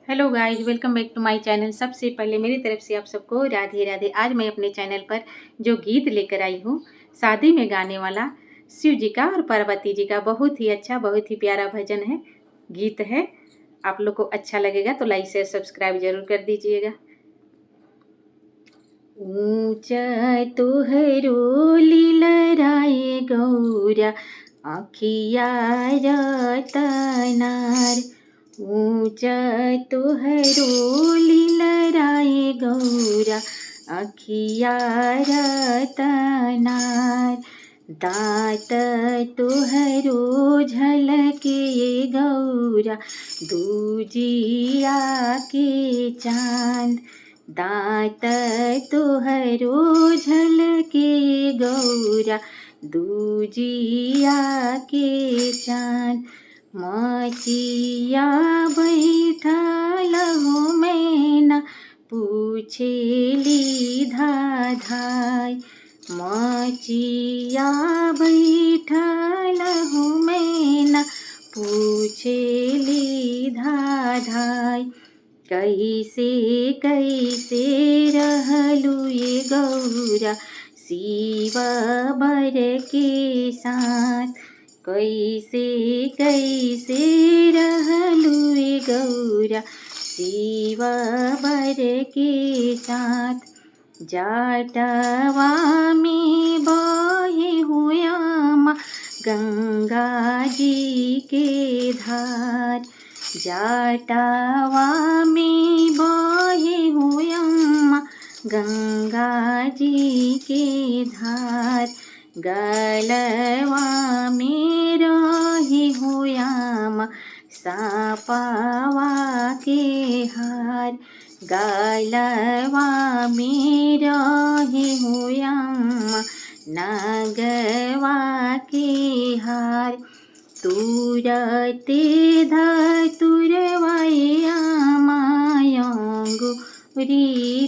Hello guys, welcome back to my channel. सबसे पहले मेरी तरफ से आप सबको राधे राधे। आज मैं अपने चैनल पर जो गीत लेकर आई हूँ, शादी में गाने वाला शिव जी का और पार्वती जी का बहुत ही अच्छा, बहुत ही प्यारा भजन है, गीत है। आप लोग को अच्छा लगेगा तो लाइक शेयर सब्सक्राइब जरूर कर दीजिएगा। ऊंचा तोहरो लीलराए गौरा आखिया रतनार। ऊंचा तोहरो लीलराए गौरा आखिया रतनार। दाँत तोहरो झलके गौरा दूजिया के चांद। दाँत तोहरो झलके गौरा दूजिया के चांद। मचिया बैठल हो मैना पूछेली धाधाय। मचिया बैठल हो मैना पूछेली धाधाय। कैसे कैसे रहलू ये गौरा शिव बर के साथ। कैसे कैसे रहलू ये गौरा शिव बर के साथ। जाटवा में बहे हुआ गंगा जी के धार। जाटवा में बहे हुआ गंगा जी के धार। गलवा में रहे हुआ सापावा के हार। गलवा में रहे हुआ नागवा के हार। तुरते धतुरवाए मायंगुरी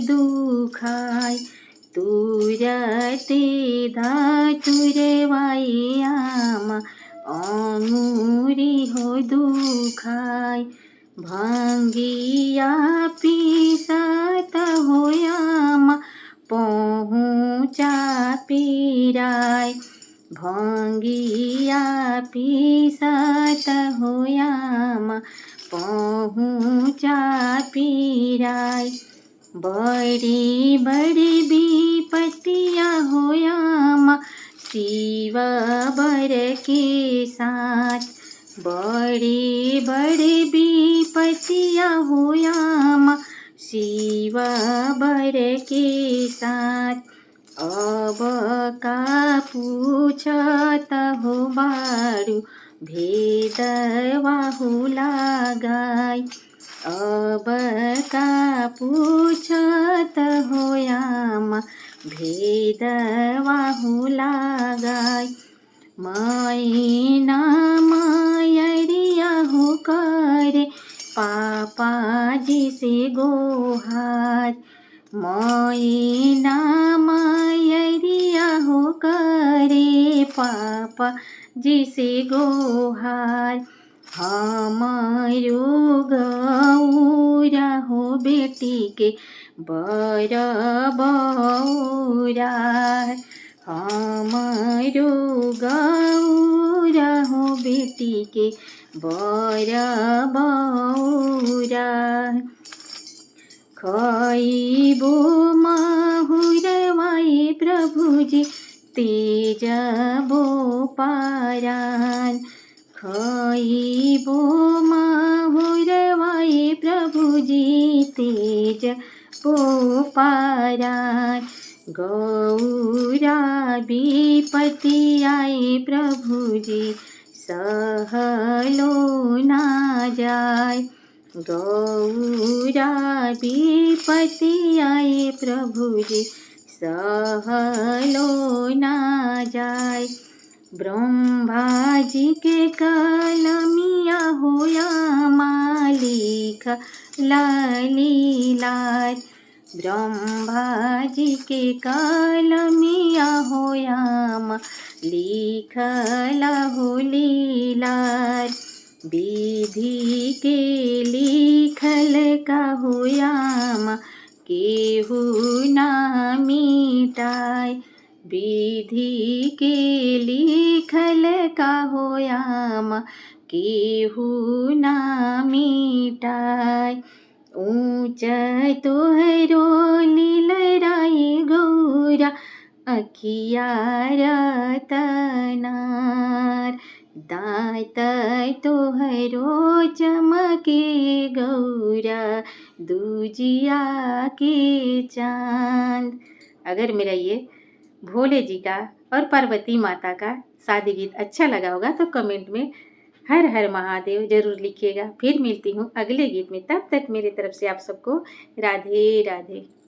दुखाय। तुरते धतुरवाए अंगुरी हो दुखाय। भंगिया पीसत होयामा पहुँचा पीराय। भंगिया पीसत होयामा पहुँचा पीराय। बड़ी बड़ी विपत्तियाँ होयामा शिव बर के साथ। बड़ी बड़ी विपत्तियाँ होयामा शिव बर के साथ। अब का पूछत हो बारू भेदवा हो लगाय। अब का पूछत होयामा भेदवा हो लगाय। मैना मायरिया हो करे पापा जी से गोहार। मैना मायरिया हो करे पापा जी से गोहार। हमारो गौरा हो बेटी के बर बौरा। हमारो गौरा हो बेटी के बर बौरा। खइबो माहुरवाए प्रभुजी तेजबो पारान। खइबो माहुरवाए प्रभुजी तेजबो पारान। गौरा विपत्ति आए प्रभुजी सहलो ना जाय। गौरा विपत्ति आए प्रभुजी सहलो ना जाय। ब्रह्मा जी के कलमिया होया मालिक लालीलार। ब्रह्मा जी के कलमिया होया लिखला हो लीलार। विधि के लिखल कहु याम केहू ना मिटाय। विधि के लिखल कहु याम केहू ना मिटाय। ऊँच तोहरो लीलराई गौरा अखिया रतनार। दाँत तोहरो चमके गौरा दूजिया के चांद। अगर मेरा ये भोले जी का और पार्वती माता का शादी गीत अच्छा लगा होगा तो कमेंट में हर हर महादेव जरूर लिखिएगा। फिर मिलती हूँ अगले गीत में, तब तक मेरी तरफ से आप सबको राधे राधे।